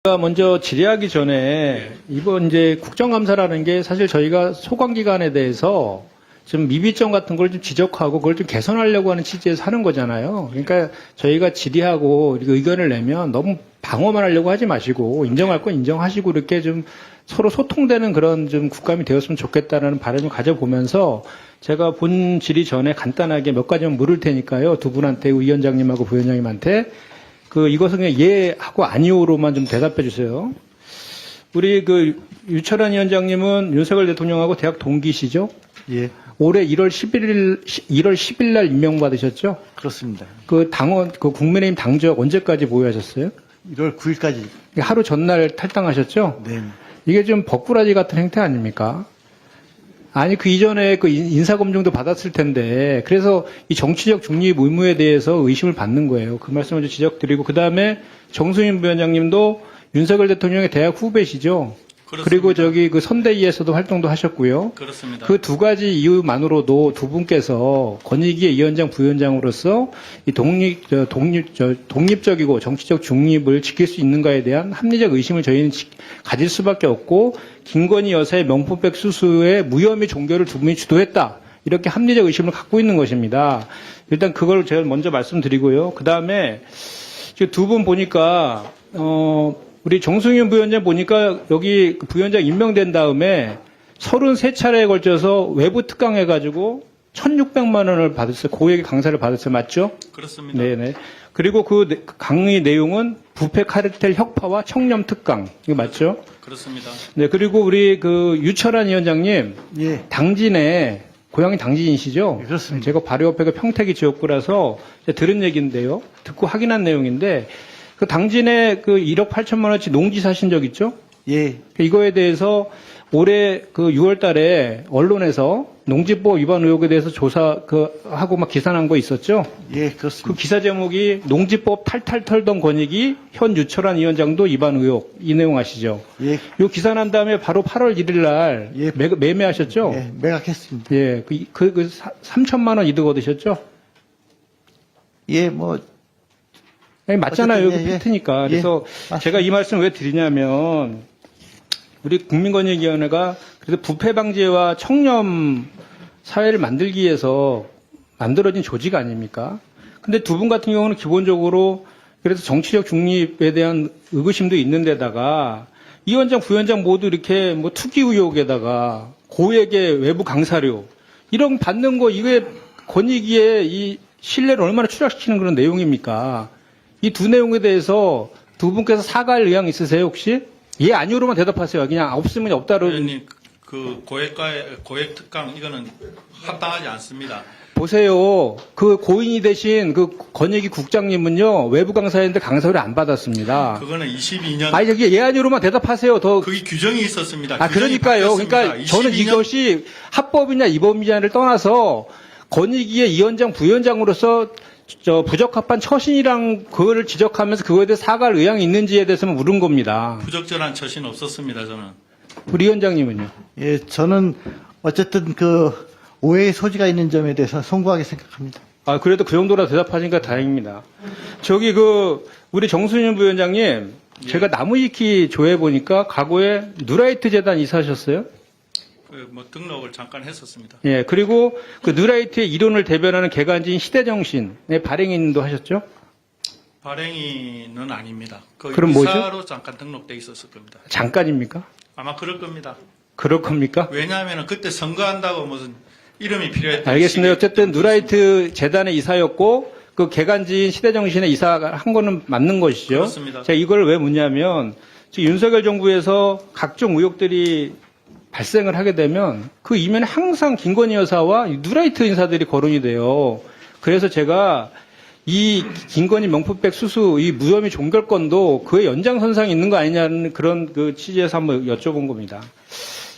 먼저 질의하기 전에 이번 이제 국정감사라는 게 사실 저희가 소관기관에 대해서 좀 미비점 같은 걸 좀 지적하고 그걸 좀 개선하려고 하는 취지에서 하는 거잖아요. 그러니까 저희가 질의하고 의견을 내면 너무 방어만 하려고 하지 마시고 인정할 건 인정하시고 이렇게 좀 서로 소통되는 그런 좀 국감이 되었으면 좋겠다라는 바람을 가져보면서 제가 본 질의 전에 간단하게 몇 가지만 물을 테니까요. 두 분한테 위원장님하고 부위원장님한테 이것은 그냥 예하고 아니오로만 좀 대답해 주세요. 우리 유철한 위원장님은 윤석열 대통령하고 대학 동기시죠? 예. 올해 1월 10일 날 임명받으셨죠? 그렇습니다. 국민의힘 당적 언제까지 보유하셨어요? 1월 9일까지. 하루 전날 탈당하셨죠? 네. 이게 좀 버꾸라지 같은 행태 아닙니까? 아니, 그 이전에 인사검증도 받았을 텐데, 그래서 이 정치적 중립 의무에 대해서 의심을 받는 거예요. 그 말씀을 좀 지적드리고, 그 다음에 정수인 부위원장님도 윤석열 대통령의 대학 후배시죠? 그렇습니다. 그리고 선대위에서도 활동도 하셨고요. 그렇습니다. 그 두 가지 이유만으로도 두 분께서 권익위의 위원장, 부위원장으로서 이 독립적이고 정치적 중립을 지킬 수 있는가에 대한 합리적 의심을 저희는 가질 수밖에 없고, 김건희 여사의 명품백 수수의 무혐의 종결을 두 분이 주도했다. 이렇게 합리적 의심을 갖고 있는 것입니다. 일단 그걸 제가 먼저 말씀드리고요. 그 다음에 두 분 보니까, 우리 정승윤 부위원장 보니까 여기 부위원장 임명된 다음에 33차례에 걸쳐서 외부 특강해가지고 1,600만 원을 받았어요. 고액의 강사를 받았어요. 맞죠? 그렇습니다. 네네. 그리고 그 강의 내용은 부패 카르텔 혁파와 청렴 특강. 이거 맞죠? 그렇습니다. 네. 그리고 우리 유철한 위원장님. 예. 당진에, 고향이 당진이시죠? 예, 그렇습니다. 제가 바로 옆에가 평택이 지역구라서 들은 얘기인데요. 듣고 확인한 내용인데, 그 당진에 1억 8천만 원어치 농지 사신 적 있죠? 예. 이거에 대해서 올해 6월 달에 언론에서 농지법 위반 의혹에 대해서 하고 막 기사 난 거 있었죠? 예, 그렇습니다. 그 기사 제목이 농지법 탈탈 털던 권익위 현 유철한 위원장도 위반 의혹. 이 내용 아시죠? 예. 요 기사 난 다음에 바로 8월 1일 날 예. 매매하셨죠? 예, 매각했습니다. 예. 3천만 원 이득 얻으셨죠? 예, 뭐. 아니, 맞잖아요. 어쨌든, 여기 예, 팩트니까. 예. 그래서 예, 제가 이 말씀을 왜 드리냐면, 우리 국민권익위원회가 그래도 부패 방지와 청렴 사회를 만들기 위해서 만들어진 조직 아닙니까? 근데 두 분 같은 경우는 기본적으로 그래서 정치적 중립에 대한 의구심도 있는데다가 이 위원장, 부위원장 모두 이렇게 투기 의혹에다가 고액의 외부 강사료 이런 거 받는 거 이게 권익위의 이 신뢰를 얼마나 추락시키는 그런 내용입니까? 이 두 내용에 대해서 두 분께서 사과할 의향 있으세요, 혹시? 예, 아니오로만 대답하세요. 그냥 없으면 없다로. 의원님, 고액 특강, 이거는 합당하지 않습니다. 보세요. 고인이 되신 권익위 국장님은요, 외부 강사였는데 강사를 안 받았습니다. 그거는 22년. 아니, 저기 예, 아니오로만 대답하세요. 그게 규정이 있었습니다. 그러니까요. 그러니까 저는 22년. 이것이 합법이냐, 위법이냐를 떠나서 권익위의 위원장, 부위원장으로서 부적합한 처신이랑 그거를 지적하면서 그거에 대해 사과할 의향이 있는지에 대해서만 물은 겁니다. 부적절한 처신 없었습니다, 저는. 우리 위원장님은요? 예, 저는 어쨌든 오해의 소지가 있는 점에 대해서 송구하게 생각합니다. 그래도 그 정도라 대답하시니까 다행입니다. 우리 정순윤 부위원장님, 제가 나무위키 조회해보니까 과거에 누라이트 재단 이사하셨어요? 등록을 잠깐 했었습니다. 예, 그리고 누라이트의 이론을 대변하는 개간지인 시대정신의 발행인도 하셨죠? 발행인은 아닙니다. 그럼 뭐죠? 이사로 잠깐 등록돼 있었을 겁니다. 잠깐입니까? 아마 그럴 겁니다. 그럴 겁니까? 왜냐하면 그때 선거한다고 무슨 이름이 필요했던. 알겠습니다. 어쨌든 누라이트 재단의 이사였고 개간지인 시대정신의 이사가 한 거는 맞는 것이죠. 그렇습니다. 제가 이걸 왜 묻냐면 지금 윤석열 정부에서 각종 의혹들이 발생을 하게 되면 그 이면에 항상 김건희 여사와 누라이트 인사들이 거론이 돼요. 그래서 제가 이 김건희 명품백 수수 이 무혐의 종결권도 그의 연장선상에 있는 거 아니냐는 그런 취지에서 한번 여쭤본 겁니다.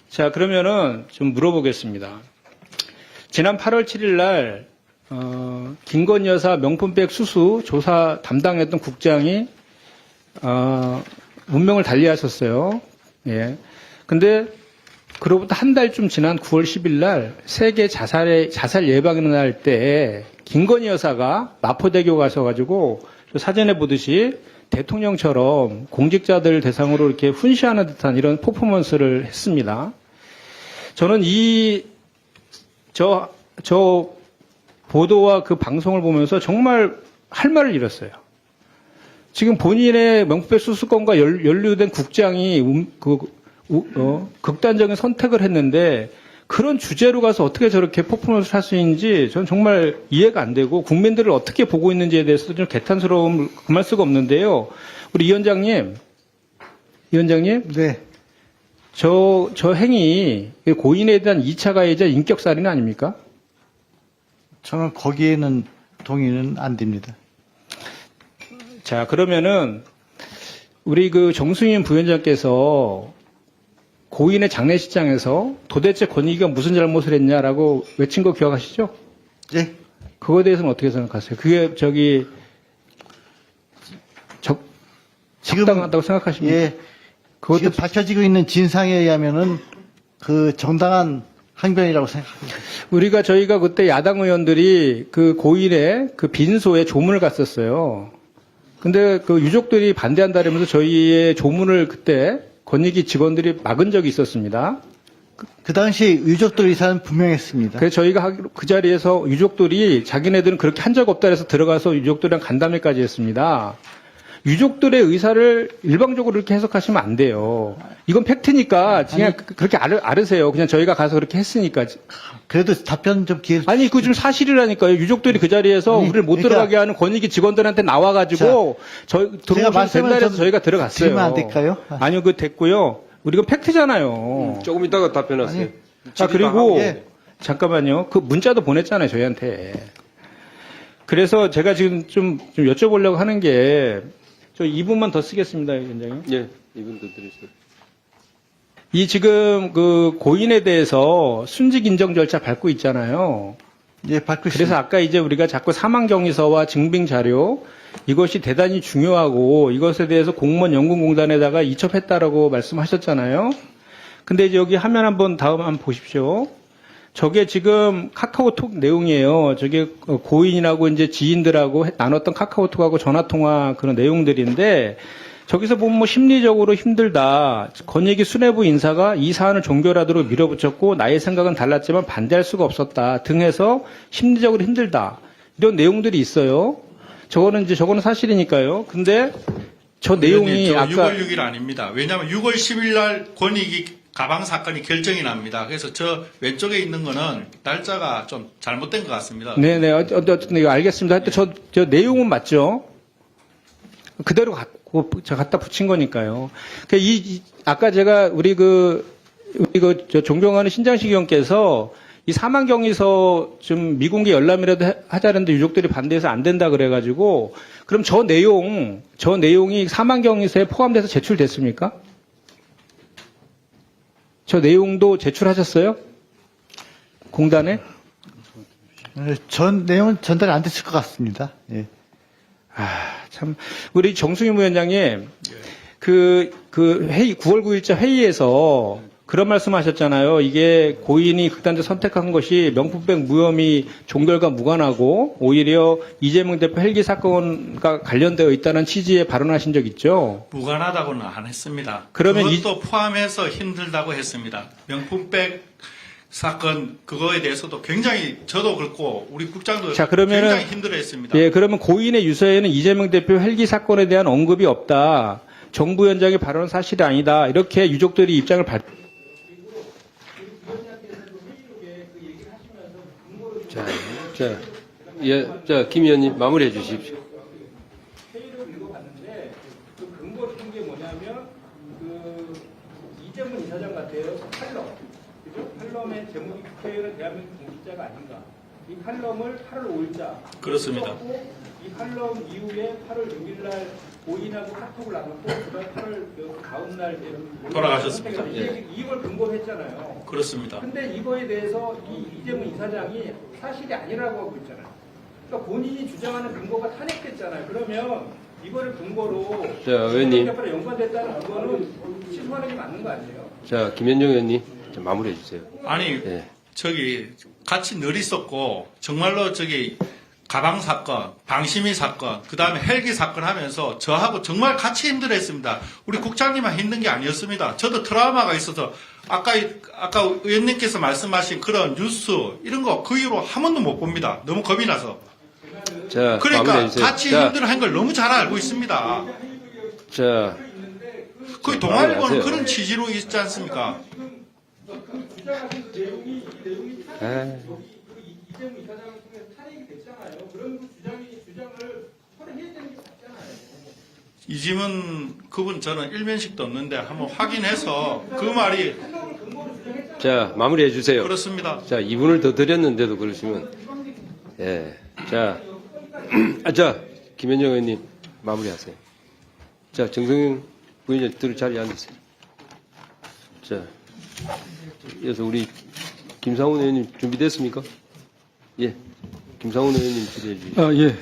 자, 그러면은 좀 물어보겠습니다. 지난 8월 7일 날 김건희 여사 명품백 수수 조사 담당했던 국장이 운명을 달리하셨어요. 예. 근데 그로부터 한 달쯤 지난 9월 10일 날 세계 자살 예방의 날 때 김건희 여사가 마포대교 가셔가지고 사전에 보듯이 대통령처럼 공직자들 대상으로 이렇게 훈시하는 듯한 이런 퍼포먼스를 했습니다. 저는 저 보도와 그 방송을 보면서 정말 할 말을 잃었어요. 지금 본인의 명품백 수수권과 연루된 국장이 극단적인 선택을 했는데 그런 주제로 가서 어떻게 저렇게 퍼포먼스를 할 수 있는지 저는 정말 이해가 안 되고 국민들을 어떻게 보고 있는지에 대해서도 좀 개탄스러움을 금할 수가 없는데요. 우리 이 위원장님, 네. 저 행위 고인에 대한 2차 가해자 인격살인 아닙니까? 저는 거기에는 동의는 안 됩니다. 자, 그러면은 우리 그 정승윤 부위원장께서 고인의 장례식장에서 도대체 권익위가 무슨 잘못을 했냐라고 외친 거 기억하시죠? 예. 그거에 대해서는 어떻게 생각하세요? 그게 적당하다고 생각하십니까? 예. 지금 밝혀지고 있는 진상에 의하면은 그 정당한 항변이라고 생각합니다. 저희가 그때 야당 의원들이 그 고인의 그 빈소에 조문을 갔었어요. 근데 그 유족들이 반대한다면서 저희의 조문을 그때 권익위 직원들이 막은 적이 있었습니다. 그 당시 유족들 의사는 분명했습니다. 그래서 저희가 그 자리에서 유족들이 자기네들은 그렇게 한 적 없다 해서 들어가서 유족들이랑 간담회까지 했습니다. 유족들의 의사를 일방적으로 이렇게 해석하시면 안 돼요. 이건 팩트니까 그냥 그렇게 알으세요. 그냥 저희가 가서 그렇게 했으니까. 그래도 답변 좀 기회. 아니, 그거 좀 사실이라니까요. 유족들이 그 자리에서 아니, 우리를 못 그러니까 들어가게 하는 권익위 직원들한테 나와가지고 들어오셔도 된다 해서 저희가 들어갔어요. 드리면 안 될까요? 아니요, 그거 됐고요. 우리 이건 팩트잖아요. 조금 이따가 답변하세요. 아니, 자, 그리고 예. 잠깐만요. 그 문자도 보냈잖아요, 저희한테. 그래서 제가 지금 좀 여쭤보려고 하는 게, 저 2분만 더 쓰겠습니다, 위원장님. 예, 이분도 들으세요. 이 지금 그 고인에 대해서 순직 인정 절차 밟고 있잖아요. 예, 받고 그래서 있습니다. 아까 이제 우리가 자꾸 사망 경위서와 증빙 자료 이것이 대단히 중요하고 이것에 대해서 공무원 연구공단에다가 이첩했다라고 말씀하셨잖아요. 근데 이제 여기 화면 한번 다음 한번 보십시오. 저게 지금 카카오톡 내용이에요. 저게 고인이라고 이제 지인들하고 나눴던 카카오톡하고 전화 통화 그런 내용들인데 저기서 보면 뭐 심리적으로 힘들다. 권익위 수뇌부 인사가 이 사안을 종결하도록 밀어붙였고 나의 생각은 달랐지만 반대할 수가 없었다 등 해서 심리적으로 힘들다. 이런 내용들이 있어요. 저거는 사실이니까요. 근데 저 내용이 저 아까 6월 6일 아닙니다. 왜냐하면 6월 10일 날 권익위 가방 사건이 결정이 납니다. 그래서 저 왼쪽에 있는 거는 날짜가 좀 잘못된 것 같습니다. 네네. 어쨌든 이거 알겠습니다. 하여튼 저 내용은 맞죠? 그대로 갖다 붙인 거니까요. 아까 제가 우리 저 존경하는 신장식 의원께서 이 사망 경위서 좀 미공개 열람이라도 하자는데 유족들이 반대해서 안 된다 그래가지고 그럼 저 내용이 사망 경위서에 포함돼서 제출됐습니까? 저 내용도 제출하셨어요? 공단에? 전 내용은 전달 안 됐을 것 같습니다. 예. 참, 우리 정승윤 위원장님, 그 회의, 9월 9일자 회의에서 그런 말씀 하셨잖아요. 이게 고인이 극단적 선택한 것이 명품백 무혐의 종결과 무관하고 오히려 이재명 대표 헬기 사건과 관련되어 있다는 취지의 발언하신 적 있죠? 무관하다고는 안 했습니다. 그러면 그것도 포함해서 힘들다고 했습니다. 명품백 사건 그거에 대해서도 굉장히 저도 그렇고 우리 국장도 자, 그러면은 굉장히 힘들어했습니다. 예, 그러면 고인의 유서에는 이재명 대표 헬기 사건에 대한 언급이 없다. 정부 위원장의 발언은 사실이 아니다. 이렇게 유족들이 입장을 김 의원님 마무리해 주십시오. 회의를 읽어봤는데 그 근거를 준 게 뭐냐면 그 이재문 이사장 같아요. 칼럼, 그죠? 칼럼의 제목이 국회의원은 대한민국 공직자가 아닌가. 이 칼럼을 8월 5일자 그렇습니다. 이 칼럼 이후에 8월 6일날 고인하고 카톡을 나눴고 그다음 8월 다음날 돌아가셨습니다. 이게 2월 근거를 했잖아요. 그렇습니다. 근데 이거에 대해서 이재문 이사장이 사실이 아니라고 하고 있잖아요. 그러니까 본인이 주장하는 근거가 탄핵됐잖아요. 그러면 이거를 근거로 자, 의원님. 연관됐다는 그거는 취소하는 게 맞는 거 아니에요? 자, 김현정 의원님 자, 마무리해 주세요. 아니 예. 저기 같이 늘 있었고 정말로 저기 가방 사건, 방심위 사건, 그 다음에 헬기 사건 하면서 저하고 정말 같이 힘들어했습니다. 우리 국장님만 힘든 게 아니었습니다. 저도 트라우마가 있어서 아까 의원님께서 말씀하신 그런 뉴스 이런 거 그 이후로 한 번도 못 봅니다. 너무 겁이 나서. 자, 그러니까 마무리해 주세요. 같이 자, 힘들어한 걸 너무 잘 알고 있습니다. 자, 그 자, 동아일보는 마무리하세요. 그런 취지로 있지 않습니까? 아, 이지문 그분 저는 일면식도 없는데 한번 확인해서 그 말이 자, 마무리해 주세요. 그렇습니다. 자, 2분을 더 드렸는데도 그러시면, 예. 자, 자, 김현정 의원님, 마무리하세요. 자, 정성영 부위원장 들 자리에 앉으세요. 자, 이어서 우리 김상훈 의원님 준비됐습니까? 예. 김상훈 의원님 질의해 주시죠. 예.